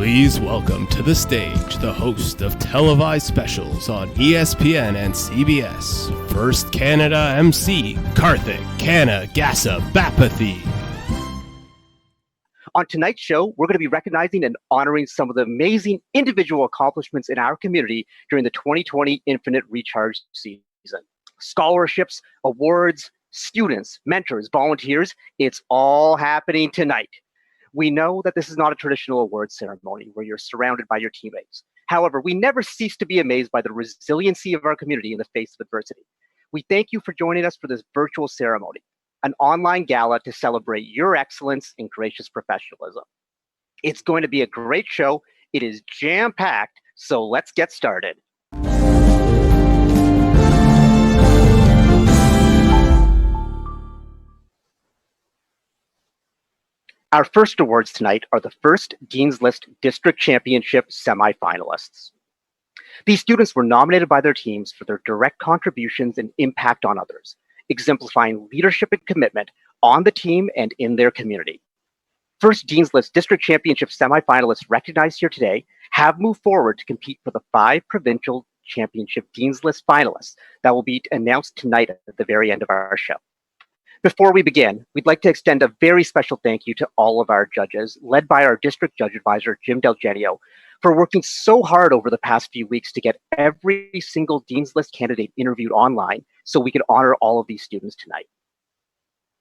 Please welcome to the stage the host of televised specials on ESPN and CBS, First Canada MC, Karthik Kanagasabapathy. On tonight's show, we're going to be recognizing and honoring some of the amazing individual accomplishments in our community during the 2020 Infinite Recharge season. Scholarships, awards, students, mentors, volunteers, it's all happening tonight. We know that this is not a traditional awards ceremony where you're surrounded by your teammates. However, we never cease to be amazed by the resiliency of our community in the face of adversity. We thank you for joining us for this virtual ceremony, an online gala to celebrate your excellence and gracious professionalism. It's going to be a great show. It is jam-packed, so let's get started. Our first awards tonight are the first Dean's List District Championship semi-finalists. These students were nominated by their teams for their direct contributions and impact on others, exemplifying leadership and commitment on the team and in their community. First Dean's List District Championship semi-finalists recognized here today have moved forward to compete for the 5 Provincial Championship Dean's List finalists that will be announced tonight at the very end of our show. Before we begin, we'd like to extend a very special thank you to all of our judges, led by our district judge advisor, Jim Del Genio, for working so hard over the past few weeks to get every single Dean's List candidate interviewed online so we could honor all of these students tonight.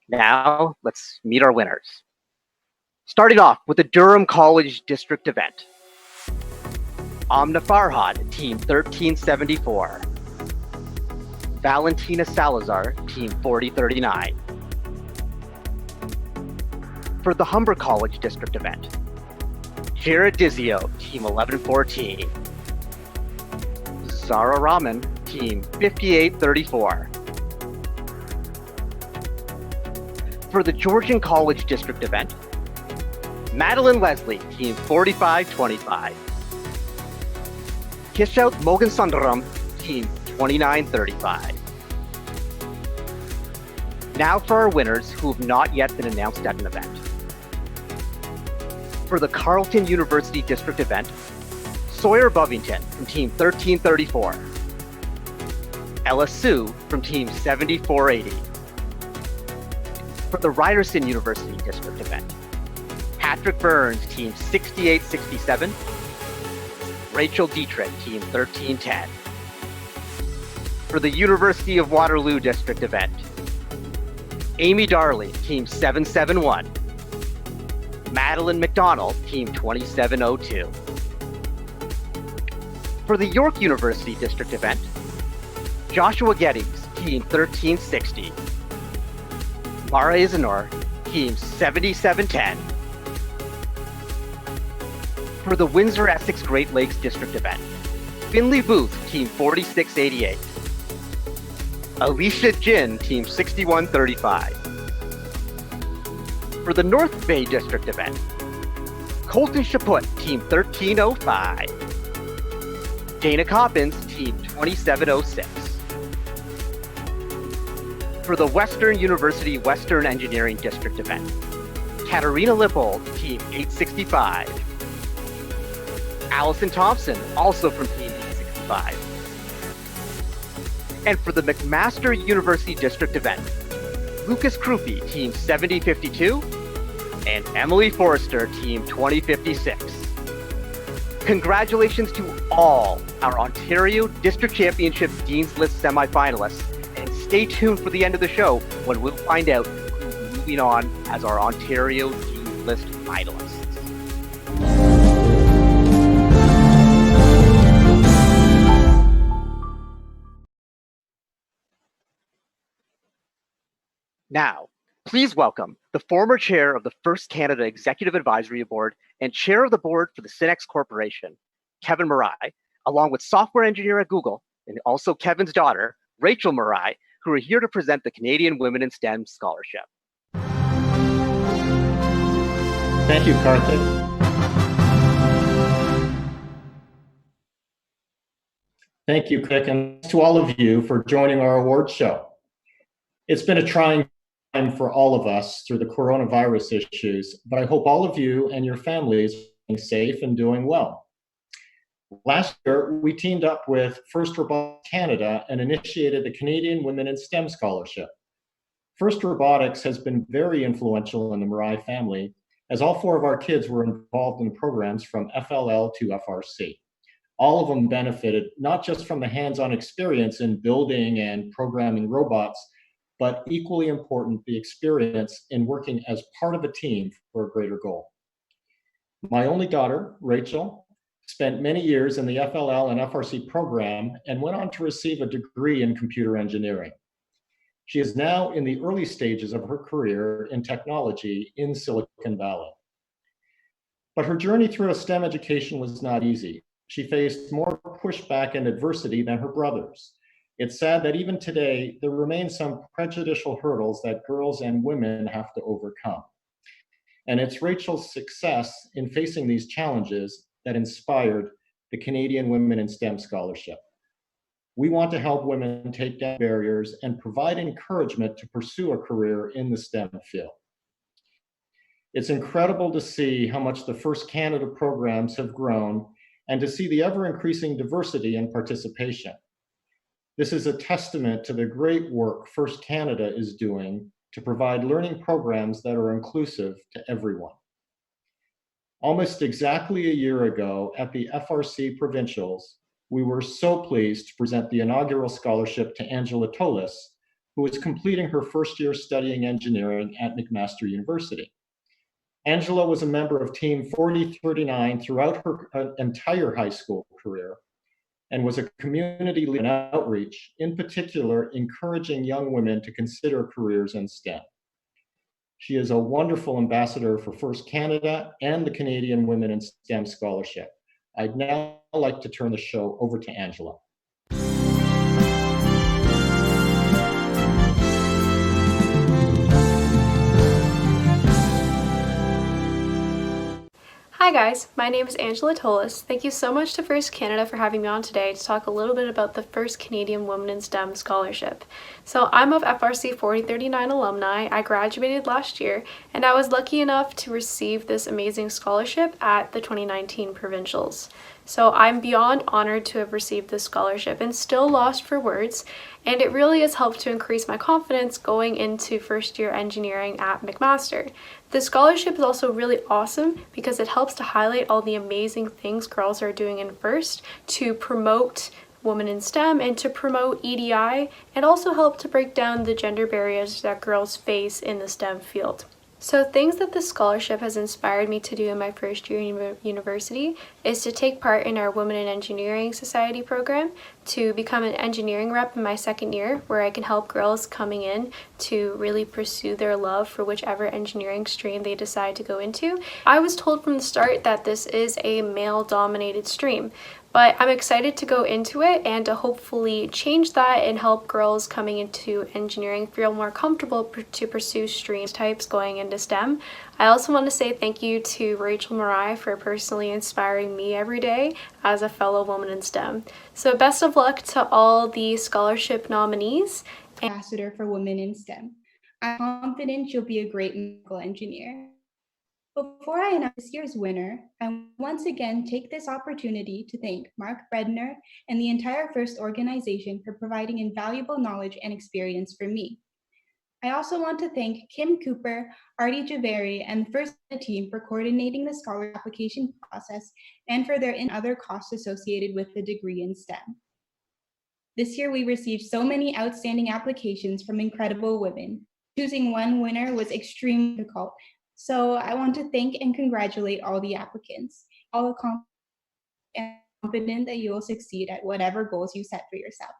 Now, let's meet our winners. Starting off with the Durham College District event. Amna Farhad, Team 1374. Valentina Salazar, Team 4039. For the Humber College District event, Jared Dizio, Team 1114. Zara Rahman, Team 5834. For the Georgian College District event, Madeline Leslie, Team 4525. Kishout Mogan Sundaram, Team 2935. Now for our winners who have not yet been announced at an event. For the Carleton University District event, Sawyer Bovington from Team 1334. Ella Sue from Team 7480. For the Ryerson University District event, Patrick Burns, Team 6867. Rachel Dietrich, Team 1310. For the University of Waterloo District event, Amy Darley, Team 771. Madeline McDonald, Team 2702. For the York University District event, Joshua Geddes, Team 1360. Mara Isanor, Team 7710. For the Windsor-Essex Great Lakes District event, Finley Booth, Team 4688. Alicia Jin, Team 6135. For the North Bay District event, Colton Chaput, Team 1305. Dana Coppins, Team 2706. For the Western University Western Engineering District event, Katarina Lippold, Team 865. Allison Thompson, also from Team 865. And for the McMaster University District event, Lucas Krupi, Team 7052, and Emily Forrester, Team 2056. Congratulations to all our Ontario District Championship Dean's List semi-finalists, and stay tuned for the end of the show when we'll find out who's moving on as our Ontario Dean's List finalists. Now, please welcome the former chair of the First Canada Executive Advisory Board and chair of the board for the Synex Corporation, Kevin Marai, along with software engineer at Google, and also Kevin's daughter, Rachel Marai, who are here to present the Canadian Women in STEM Scholarship. Thank you, Karthik. Thank you, Karthik, and to all of you for joining our award show. It's been a trying time for all of us through the coronavirus issues, but I hope all of you and your families safe and doing well. Last year, we teamed up with First Robotics Canada and initiated the Canadian Women in STEM Scholarship. First Robotics has been very influential in the Marai family, as all 4 of our kids were involved in programs from FLL to FRC. All of them benefited not just from the hands-on experience in building and programming robots, but equally important, the experience in working as part of a team for a greater goal. My only daughter, Rachel, spent many years in the FLL and FRC program and went on to receive a degree in computer engineering. She is now in the early stages of her career in technology in Silicon Valley. But her journey through a STEM education was not easy. She faced more pushback and adversity than her brothers. It's sad that even today, there remain some prejudicial hurdles that girls and women have to overcome. And it's Rachel's success in facing these challenges that inspired the Canadian Women in STEM Scholarship. We want to help women take down barriers and provide encouragement to pursue a career in the STEM field. It's incredible to see how much the First Canada programs have grown and to see the ever-increasing diversity and participation. This is a testament to the great work First Canada is doing to provide learning programs that are inclusive to everyone. Almost exactly a year ago at the FRC Provincials, we were so pleased to present the inaugural scholarship to Angela Tolis, who is completing her first year studying engineering at McMaster University. Angela was a member of Team 4039 throughout her entire high school career and was a community leader in outreach, in particular encouraging young women to consider careers in STEM. She is a wonderful ambassador for First Canada and the Canadian Women in STEM Scholarship. I'd now like to turn the show over to Angela. Hi guys, my name is Angela Tolis. Thank you so much to First Canada for having me on today to talk a little bit about the First Canadian Women in STEM Scholarship. So I'm of FRC 4039 alumni. I graduated last year and I was lucky enough to receive this amazing scholarship at the 2019 Provincials. So I'm beyond honored to have received this scholarship and still lost for words, and it really has helped to increase my confidence going into first year engineering at McMaster. The scholarship is also really awesome because it helps to highlight all the amazing things girls are doing in first to promote women in STEM and to promote EDI, and also help to break down the gender barriers that girls face in the STEM field. So things that this scholarship has inspired me to do in my first year in university is to take part in our Women in Engineering Society program, to become an engineering rep in my second year, where I can help girls coming in to really pursue their love for whichever engineering stream they decide to go into. I was told from the start that this is a male-dominated stream, but I'm excited to go into it and to hopefully change that and help girls coming into engineering feel more comfortable to pursue stream types going into STEM. I also want to say thank you to Rachel Marai for personally inspiring me every day as a fellow woman in STEM. So best of luck to all the scholarship nominees. Ambassador for Women in STEM. I'm confident you'll be a great medical engineer. Before I announce this year's winner, I once again take this opportunity to thank Mark Bredner and the entire FIRST organization for providing invaluable knowledge and experience for me. I also want to thank Kim Cooper, Artie Javeri, and the FIRST team for coordinating the scholarship application process and for their other costs associated with the degree in STEM. This year we received so many outstanding applications from incredible women. Choosing one winner was extremely difficult. So I want to thank and congratulate all the applicants, all and confident that you will succeed at whatever goals you set for yourselves.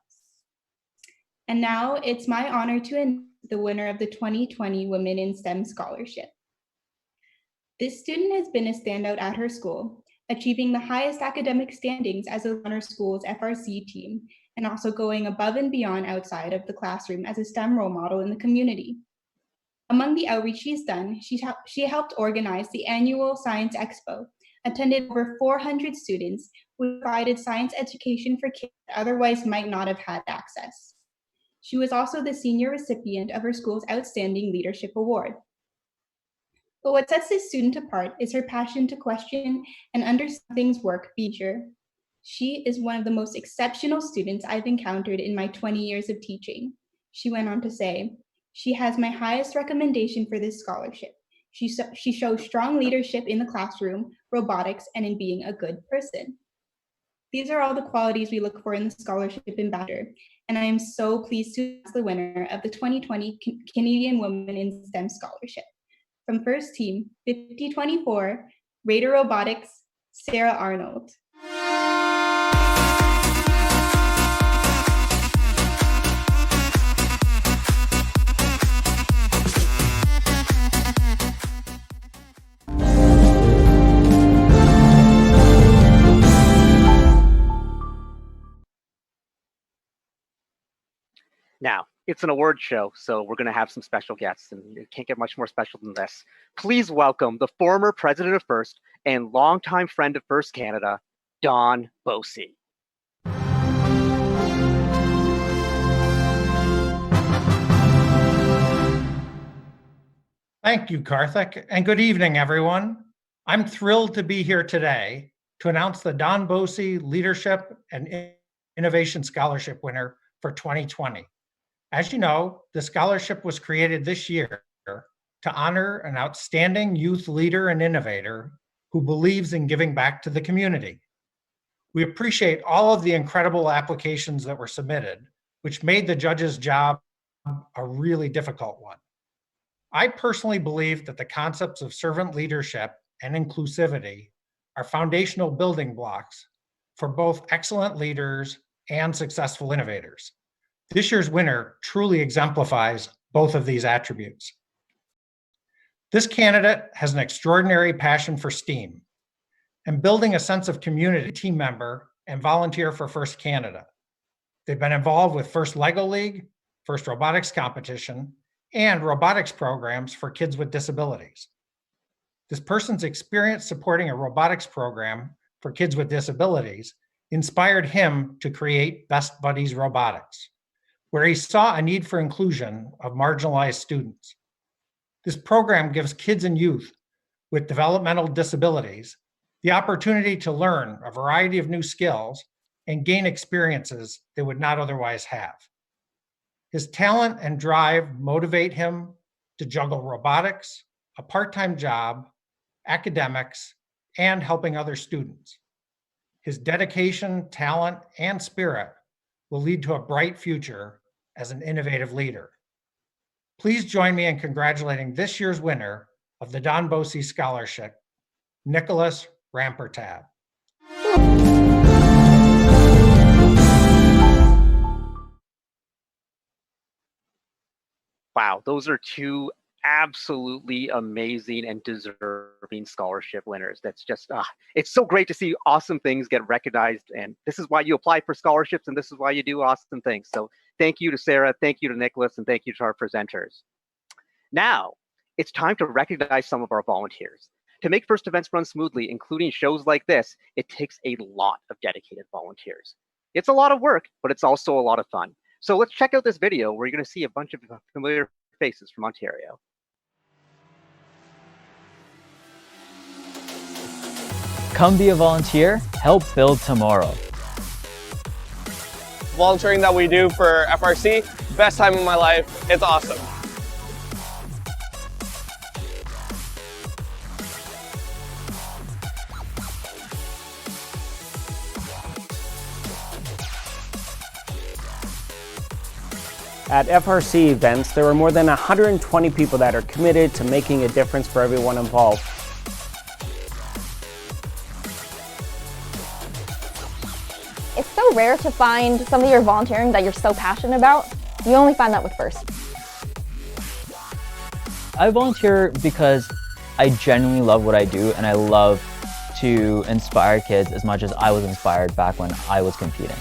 And now it's my honor to announce the winner of the 2020 Women in STEM Scholarship. This student has been a standout at her school, achieving the highest academic standings as a honor school's FRC team, and also going above and beyond outside of the classroom as a STEM role model in the community. Among the outreach she's done, she helped organize the annual Science Expo, attended over 400 students, who provided science education for kids that otherwise might not have had access. She was also the senior recipient of her school's Outstanding Leadership Award. But what sets this student apart is her passion to question and understand things work feature. She is one of the most exceptional students I've encountered in my 20 years of teaching. She went on to say, she has my highest recommendation for this scholarship. She shows strong leadership in the classroom, robotics, and in being a good person. These are all the qualities we look for in the scholarship ambassador, and I am so pleased to announce the winner of the 2020 Canadian Women in STEM Scholarship. From first team, 5024, Raider Robotics, Sarah Arnold. Now, it's an award show, so we're going to have some special guests, and it can't get much more special than this. Please welcome the former president of FIRST and longtime friend of FIRST Canada, Don Bossi. Thank you, Karthik, and good evening, everyone. I'm thrilled to be here today to announce the Don Bossi Leadership and Innovation Scholarship winner for 2020. As you know, the scholarship was created this year to honor an outstanding youth leader and innovator who believes in giving back to the community. We appreciate all of the incredible applications that were submitted, which made the judge's job a really difficult one. I personally believe that the concepts of servant leadership and inclusivity are foundational building blocks for both excellent leaders and successful innovators. This year's winner truly exemplifies both of these attributes. This candidate has an extraordinary passion for STEAM and building a sense of community, team member, and volunteer for FIRST Canada. They've been involved with FIRST LEGO League, FIRST Robotics Competition, and robotics programs for kids with disabilities. This person's experience supporting a robotics program for kids with disabilities inspired him to create Best Buddies Robotics, where he saw a need for inclusion of marginalized students. This program gives kids and youth with developmental disabilities the opportunity to learn a variety of new skills and gain experiences they would not otherwise have. His talent and drive motivate him to juggle robotics, a part-time job, academics, and helping other students. His dedication, talent, and spirit will lead to a bright future as an innovative leader. Please join me in congratulating this year's winner of the Don Bossi Scholarship, Nicholas Rampertab. Wow, those are two absolutely amazing and deserving scholarship winners. That's just, it's so great to see awesome things get recognized. And this is why you apply for scholarships, and this is why you do awesome things. So thank you to Sarah, thank you to Nicholas, and thank you to our presenters. Now, it's time to recognize some of our volunteers. To make FIRST events run smoothly, including shows like this, it takes a lot of dedicated volunteers. It's a lot of work, but it's also a lot of fun. So let's check out this video where you're going to see a bunch of familiar faces from Ontario. Come be a volunteer, help build tomorrow. Volunteering that we do for FRC, best time of my life. It's awesome. At FRC events, there are more than 120 people that are committed to making a difference for everyone involved. It's so rare to find some of your volunteering that you're so passionate about. You only find that with FIRST. I volunteer because I genuinely love what I do, and I love to inspire kids as much as I was inspired back when I was competing.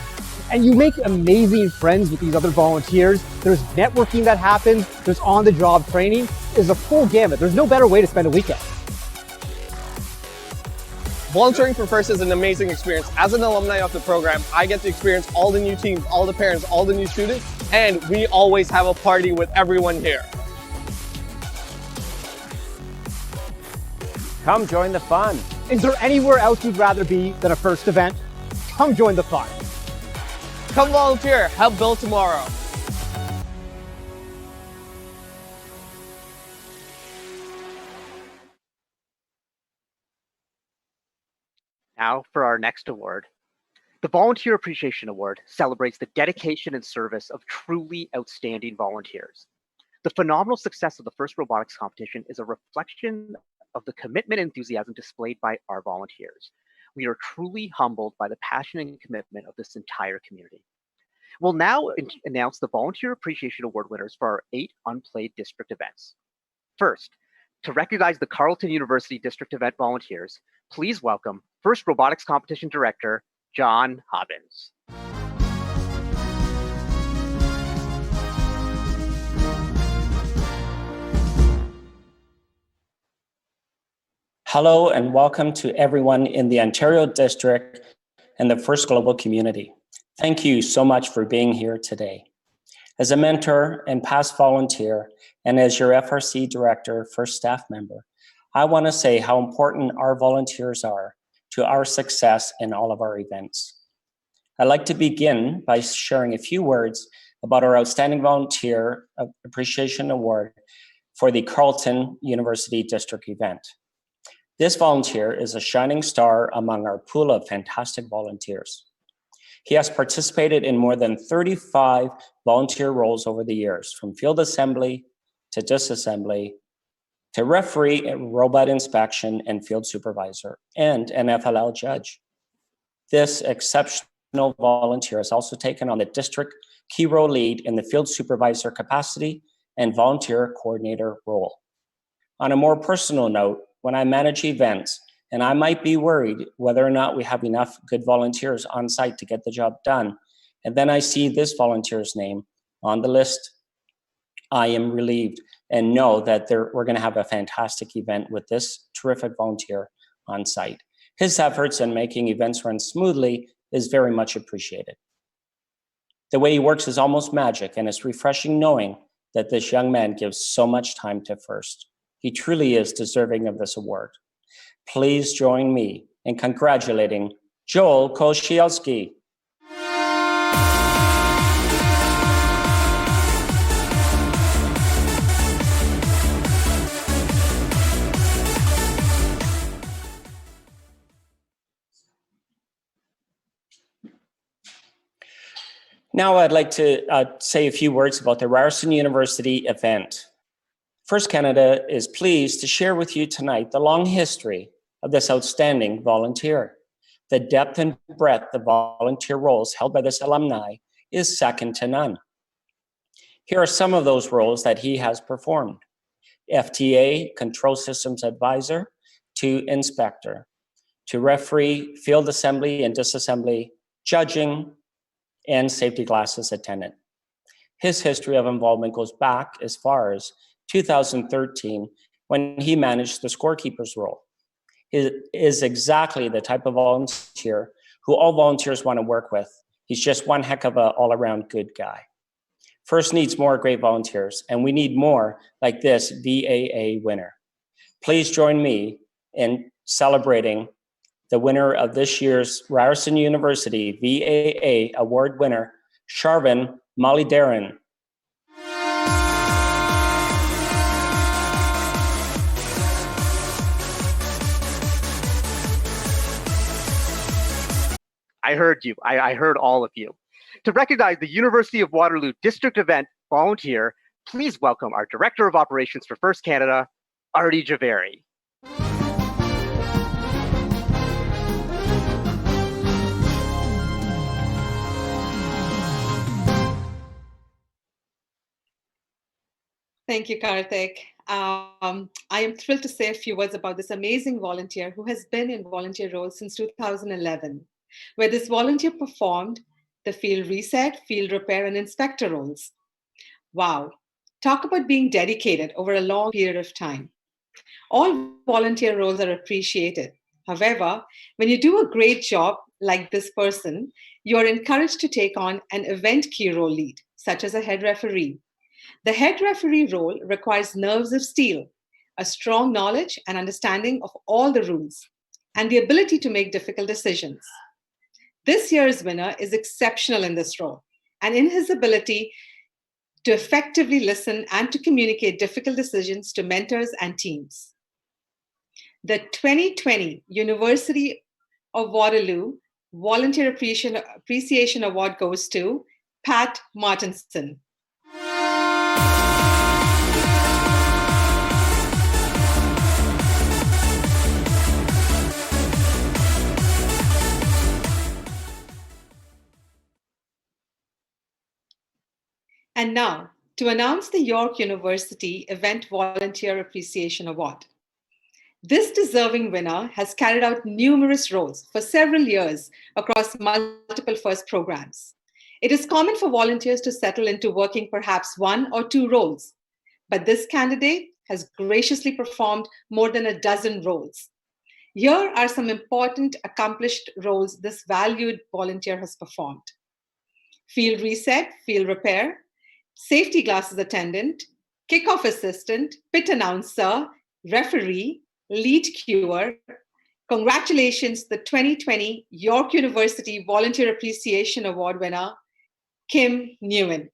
And you make amazing friends with these other volunteers. There's networking that happens, there's on-the-job training. There's a full gamut. There's no better way to spend a weekend. Volunteering for FIRST is an amazing experience. As an alumni of the program, I get to experience all the new teams, all the parents, all the new students, and we always have a party with everyone here. Come join the fun. Is there anywhere else you'd rather be than a first event? Come join the fun. Come volunteer, help build tomorrow. Now for our next award. The Volunteer Appreciation Award celebrates the dedication and service of truly outstanding volunteers. The phenomenal success of the first robotics competition is a reflection of the commitment and enthusiasm displayed by our volunteers. We are truly humbled by the passion and commitment of this entire community. We'll now announce the Volunteer Appreciation Award winners for our 8 unplayed district events. First, to recognize the Carleton University District event volunteers, please welcome First Robotics Competition Director, John Hobbins. Hello and welcome to everyone in the Ontario District and the First Global community. Thank you so much for being here today. As a mentor and past volunteer, and as your FRC Director, First staff member, I want to say how important our volunteers are to our success in all of our events. I'd like to begin by sharing a few words about our Outstanding Volunteer Appreciation Award for the Carleton University District event. This volunteer is a shining star among our pool of fantastic volunteers. He has participated in more than 35 volunteer roles over the years, from field assembly to disassembly to referee, robot inspection, and field supervisor, and an FLL judge. This exceptional volunteer has also taken on the district key role lead in the field supervisor capacity and volunteer coordinator role. On a more personal note, when I manage events, and I might be worried whether or not we have enough good volunteers on site to get the job done, and then I see this volunteer's name on the list, I am relieved and know that we're going to have a fantastic event with this terrific volunteer on site. His efforts in making events run smoothly is very much appreciated. The way he works is almost magic, and it's refreshing knowing that this young man gives so much time to First. He truly is deserving of this award. Please join me in congratulating Joel Koscielski. Now I'd like to say a few words about the Ryerson University event. First Canada is pleased to share with you tonight the long history of this outstanding volunteer. The depth and breadth of volunteer roles held by this alumni is second to none. Here are some of those roles that he has performed: FTA, Control Systems Advisor, to Inspector, to Referee, Field Assembly and Disassembly, Judging, and Safety Glasses Attendant. His history of involvement goes back as far as 2013, when he managed the scorekeeper's role. He is exactly the type of volunteer who all volunteers want to work with. He's just one heck of an all-around good guy. First needs more great volunteers, and we need more like this VAA winner. Please join me in celebrating the winner of this year's Ryerson University VAA Award winner, Sharvin Malidaran. I heard you. I heard all of you. To recognize the University of Waterloo District Event volunteer, please welcome our Director of Operations for First Canada, Artie Javeri. Thank you, Karthik. I am thrilled to say a few words about this amazing volunteer who has been in volunteer roles since 2011, where this volunteer performed the field reset, field repair, and inspector roles. Wow, talk about being dedicated over a long period of time. All volunteer roles are appreciated. However, when you do a great job like this person, you are encouraged to take on an event key role lead, such as a head referee. The head referee role requires nerves of steel, a strong knowledge and understanding of all the rules, and the ability to make difficult decisions. This year's winner is exceptional in this role and in his ability to effectively listen and to communicate difficult decisions to mentors and teams. The 2020 University of Waterloo Volunteer Appreciation Award goes to Pat Martinson. And now, to announce the York University Event Volunteer Appreciation Award. This deserving winner has carried out numerous roles for several years across multiple FIRST programs. It is common for volunteers to settle into working perhaps 1 or 2 roles, but this candidate has graciously performed more than a dozen roles. Here are some important accomplished roles this valued volunteer has performed: field reset, field repair, safety glasses attendant, kickoff assistant, pit announcer, referee, lead queuer. Congratulations to the 2020 York University Volunteer Appreciation Award winner, Kim Nguyen.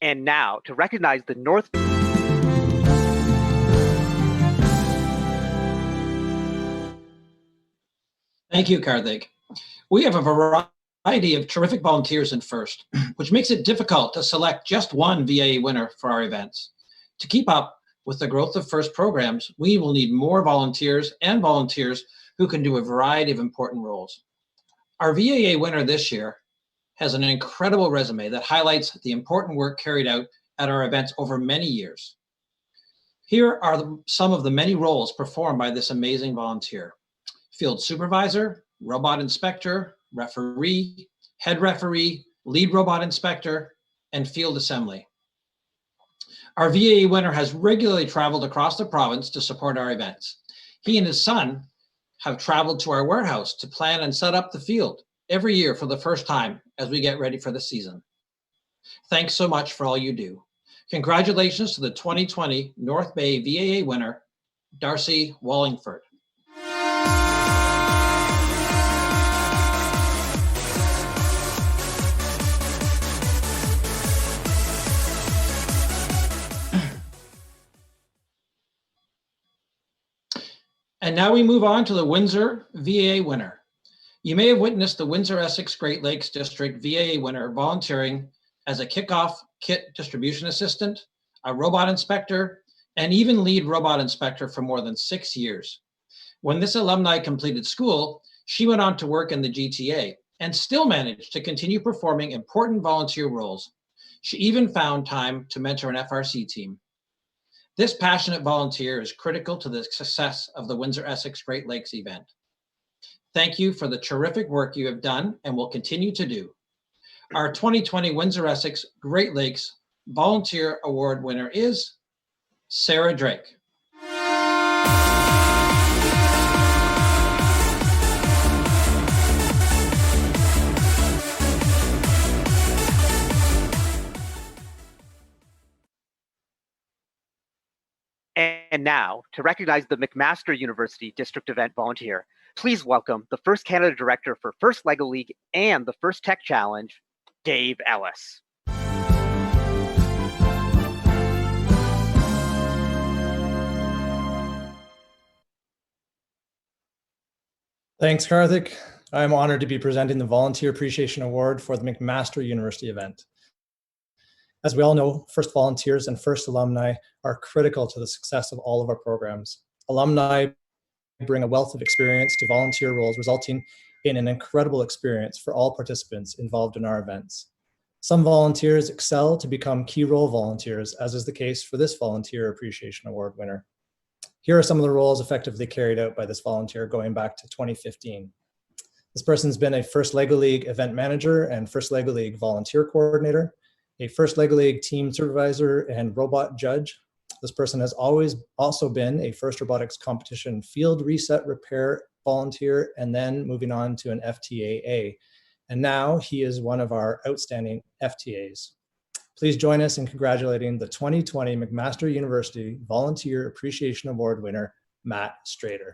And now, to recognize the North... Thank you, Karthik. We have a variety of terrific volunteers in FIRST, which makes it difficult to select just one VAA winner for our events. To keep up with the growth of FIRST programs, we will need more volunteers and volunteers who can do a variety of important roles. Our VAA winner this year has an incredible resume that highlights the important work carried out at our events over many years. Here are some of the many roles performed by this amazing volunteer: field supervisor, robot inspector, referee, head referee, lead robot inspector, and field assembly. Our VAA winner has regularly traveled across the province to support our events. He and his son have traveled to our warehouse to plan and set up the field every year for the first time as we get ready for the season. Thanks so much for all you do. Congratulations to the 2020 North Bay VAA winner, Darcy Wallingford. And now we move on to the Windsor VAA winner. You may have witnessed the Windsor-Essex Great Lakes District VAA winner volunteering as a kickoff kit distribution assistant, a robot inspector, and even lead robot inspector for more than 6 years. When this alumni completed school, she went on to work in the GTA and still managed to continue performing important volunteer roles. She even found time to mentor an FRC team. This passionate volunteer is critical to the success of the Windsor-Essex Great Lakes event. Thank you for the terrific work you have done and will continue to do. Our 2020 Windsor-Essex Great Lakes Volunteer Award winner is Sarah Drake. And now, to recognize the McMaster University District Event Volunteer, please welcome the FIRST Canada Director for FIRST LEGO League and the FIRST Tech Challenge, Dave Ellis. Thanks, Karthik. I'm honored to be presenting the Volunteer Appreciation Award for the McMaster University event. As we all know, FIRST volunteers and FIRST alumni are critical to the success of all of our programs. Alumni bring a wealth of experience to volunteer roles, resulting in an incredible experience for all participants involved in our events. Some volunteers excel to become key role volunteers, as is the case for this Volunteer Appreciation Award winner. Here are some of the roles effectively carried out by this volunteer going back to 2015. This person's been a FIRST LEGO League event manager and FIRST LEGO League volunteer coordinator, a FIRST LEGO League team supervisor and robot judge, This person has always also been a FIRST Robotics competition field reset repair volunteer, and then moving on to an FTAA. And now he is one of our outstanding FTAs. Please join us in congratulating the 2020 McMaster University Volunteer Appreciation Award winner, Matt Strader.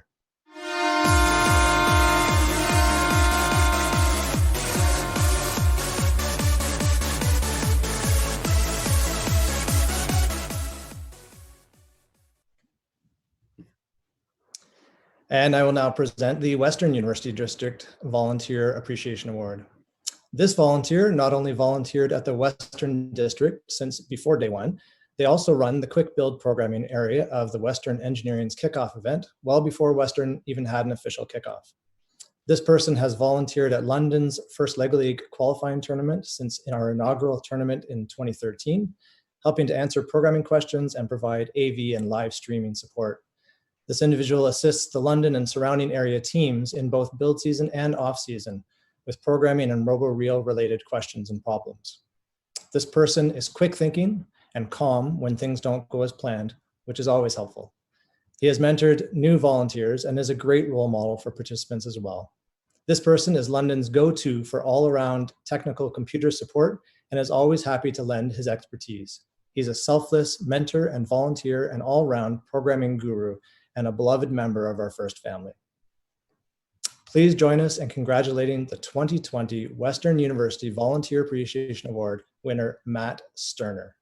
And I will now present the Western University District Volunteer Appreciation Award. This volunteer not only volunteered at the Western District since before day one, they also run the quick build programming area of the Western Engineering's kickoff event well before Western even had an official kickoff. This person has volunteered at London's first Lego League qualifying tournament since in our inaugural tournament in 2013, helping to answer programming questions and provide AV and live streaming support. This individual assists the London and surrounding area teams in both build season and off season with programming and RoboReel related questions and problems. This person is quick thinking and calm when things don't go as planned, which is always helpful. He has mentored new volunteers and is a great role model for participants as well. This person is London's go-to for all-around technical computer support and is always happy to lend his expertise. He's a selfless mentor and volunteer and all-round programming guru and a beloved member of our FIRST family. Please join us in congratulating the 2020 Western University Volunteer Appreciation Award winner, Matt Sterner.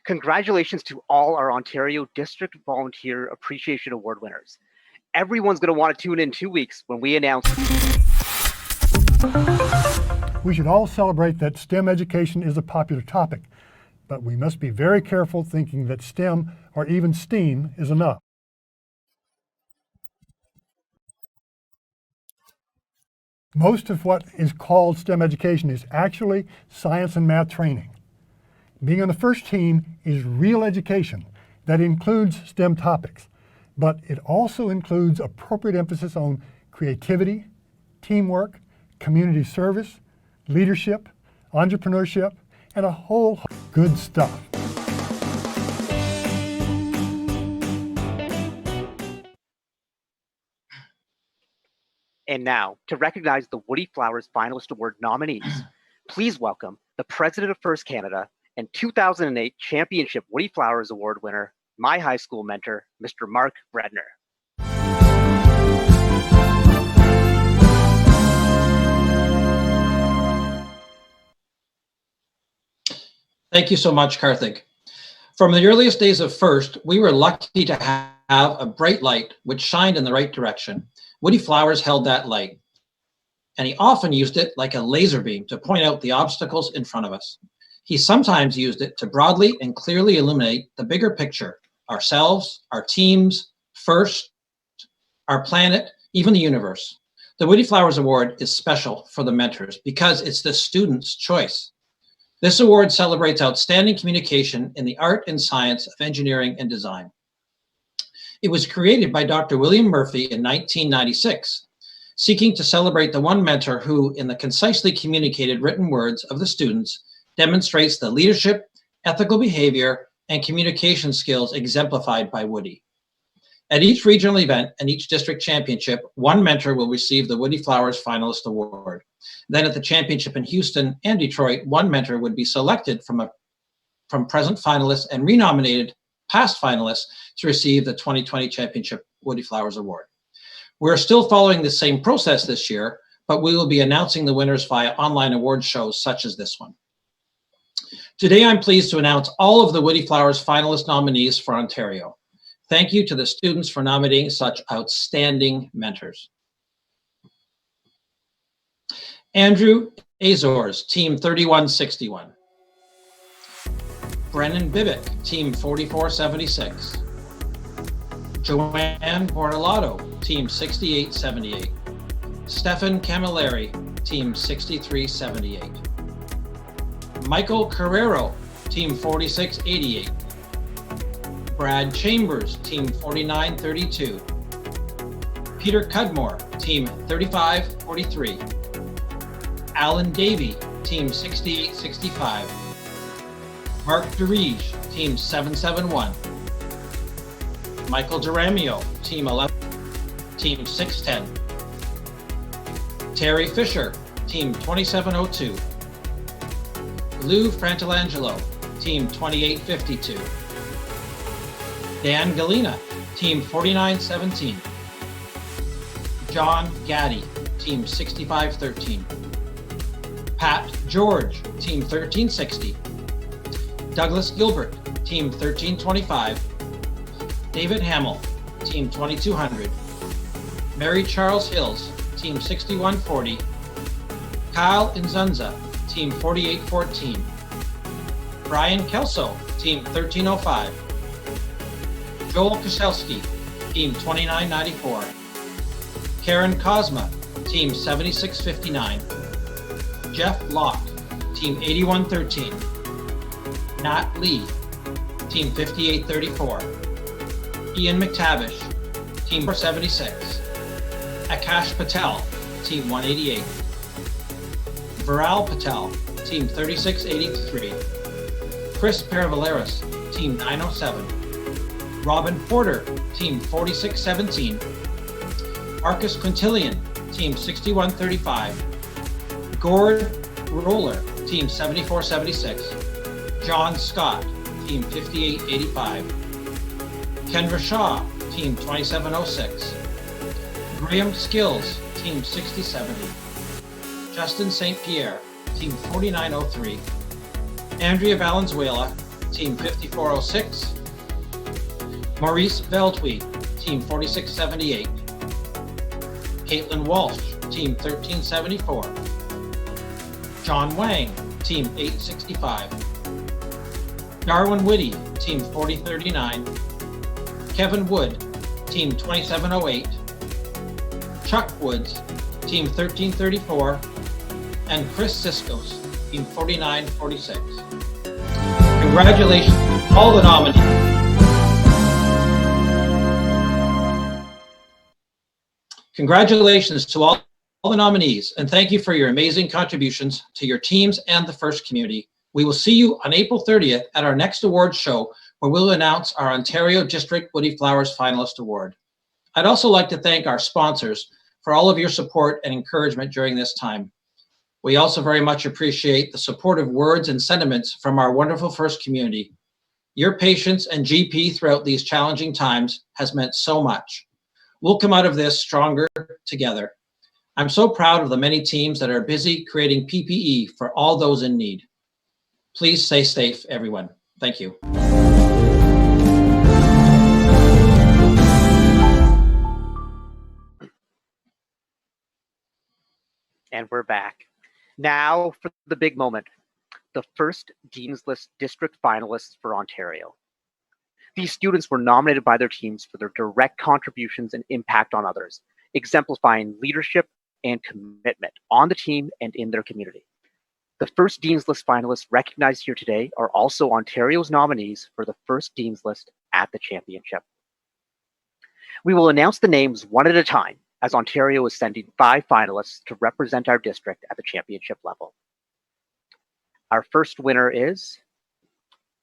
Congratulations to all our Ontario District Volunteer Appreciation Award winners. Everyone's going to want to tune in 2 weeks when we announce. We should all celebrate that STEM education is a popular topic, but we must be very careful thinking that STEM or even STEAM is enough. Most of what is called STEM education is actually science and math training. Being on the first team is real education that includes STEM topics, but it also includes appropriate emphasis on creativity, teamwork, community service, leadership, entrepreneurship, and a whole good stuff. And now, to recognize the Woodie Flowers Finalist Award nominees, please welcome the President of FIRST Canada and 2008 Championship Woodie Flowers Award winner, my high school mentor, Mr. Mark Bredner. Thank you so much, Karthik. From the earliest days of FIRST, we were lucky to have a bright light which shined in the right direction. Woodie Flowers held that light, and he often used it like a laser beam to point out the obstacles in front of us. He sometimes used it to broadly and clearly illuminate the bigger picture, ourselves, our teams, FIRST, our planet, even the universe. The Woodie Flowers Award is special for the mentors because it's the student's choice. This award celebrates outstanding communication in the art and science of engineering and design. It was created by Dr. William Murphy in 1996, seeking to celebrate the one mentor who, in the concisely communicated written words of the students, demonstrates the leadership, ethical behavior, and communication skills exemplified by Woodie. At each regional event and each district championship, one mentor will receive the Woodie Flowers Finalist Award. Then at the championship in Houston and Detroit, one mentor would be selected from present finalists and renominated past finalists to receive the 2020 Championship Woodie Flowers Award. We're still following the same process this year, but we will be announcing the winners via online award shows such as this one. Today, I'm pleased to announce all of the Woodie Flowers finalist nominees for Ontario. Thank you to the students for nominating such outstanding mentors. Andrew Azores, Team 3161. Brennan Bibick, Team 4476. Joanne Bortolato, Team 6878. Stefan Camilleri, Team 6378. Michael Carrero, Team 4688. Brad Chambers, Team 4932. Peter Cudmore, Team 3543. Alan Davey, Team 6865. Mark DeRige, Team 771. Michael Duramio, Team 11, Team 610. Terry Fisher, Team 2702. Lou Frantolangelo, Team 2852. Dan Galina, Team 4917. John Gaddy, Team 6513. Pat George, Team 1360. Douglas Gilbert, Team 1325. David Hamill, Team 2200. Mary Charles Hills, Team 6140. Kyle Inzunza, Team 4814. Brian Kelso, Team 1305. Joel Koselski, Team 2994. Karen Kozma, Team 7659. Jeff Locke, Team 8113. Nat Lee, Team 5834. Ian McTavish, Team 476. Akash Patel, Team 188. Viral Patel, Team 3683. Chris Paravaleris, Team 907. Robin Porter, Team 4617. Marcus Quintillion, Team 6135. Gord Roller, Team 7476. John Scott, Team 5885. Kendra Shaw, Team 2706. Graham Skills, Team 6070. Justin St. Pierre, Team 4903. Andrea Valenzuela, Team 5406. Maurice Veltwe, Team 4678. Caitlin Walsh, Team 1374. John Wang, Team 865. Darwin Whitty, Team 4039. Kevin Wood, Team 2708. Chuck Woods, Team 1334. And Chris Siskos, Team 4946. Congratulations to all the nominees. Congratulations to all the nominees, and thank you for your amazing contributions to your teams and the FIRST community. We will see you on April 30th at our next awards show, where we'll announce our Ontario District Woodie Flowers Finalist Award. I'd also like to thank our sponsors for all of your support and encouragement during this time. We also very much appreciate the supportive words and sentiments from our wonderful FIRST community. Your patience and GP throughout these challenging times has meant so much. We'll come out of this stronger together. I'm so proud of the many teams that are busy creating PPE for all those in need. Please stay safe, everyone. Thank you. And we're back. Now for the big moment, the first Dean's List District Finalists for Ontario. These students were nominated by their teams for their direct contributions and impact on others, exemplifying leadership and commitment on the team and in their community. The first Dean's List finalists recognized here today are also Ontario's nominees for the first Dean's List at the championship. We will announce the names one at a time, as Ontario is sending 5 finalists to represent our district at the championship level. Our first winner is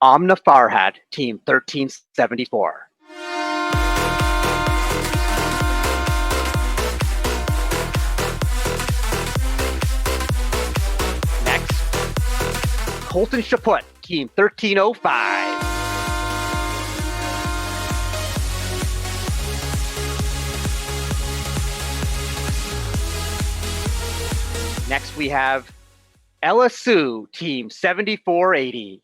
Amna Farhad, Team 1374. Next, Colton Chaput, Team 1305. Next, we have Ella Sue, Team 7480.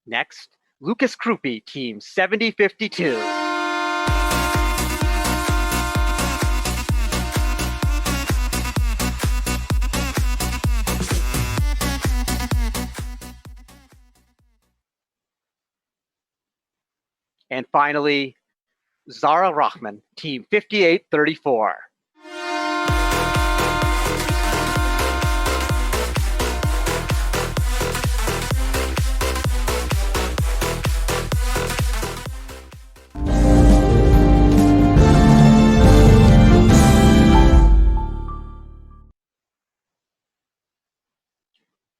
Next, Lucas Krupe, Team 7052. And finally, Zara Rahman, Team 5834.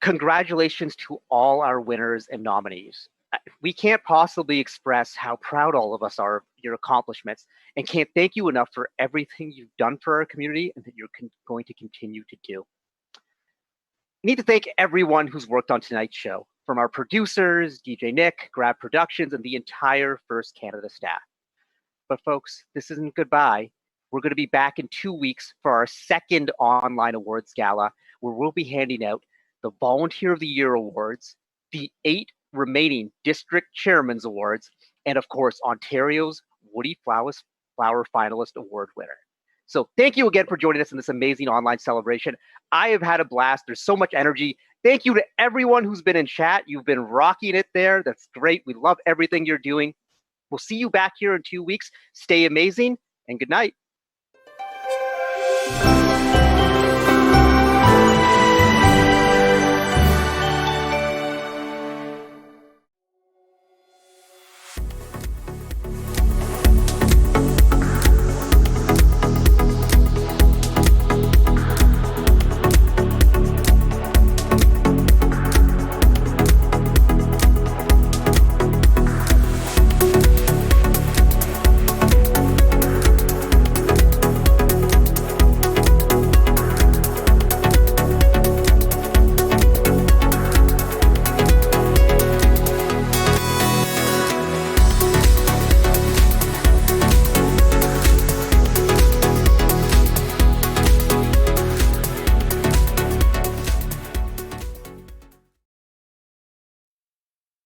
Congratulations to all our winners and nominees. We can't possibly express how proud all of us are of your accomplishments and can't thank you enough for everything you've done for our community and that you're going to continue to do. I need to thank everyone who's worked on tonight's show, from our producers, DJ Nick, Grab Productions, and the entire First Canada staff. But folks, this isn't goodbye. We're going to be back in 2 weeks for our second online awards gala, where we'll be handing out the Volunteer of the Year awards, the 8 remaining District Chairman's Awards, and of course, Ontario's Woodie Flowers Finalist Award winner. So thank you again for joining us in this amazing online celebration. I have had a blast. There's so much energy. Thank you to everyone who's been in chat. You've been rocking it there. That's great. We love everything you're doing. We'll see you back here in 2 weeks. Stay amazing and good night.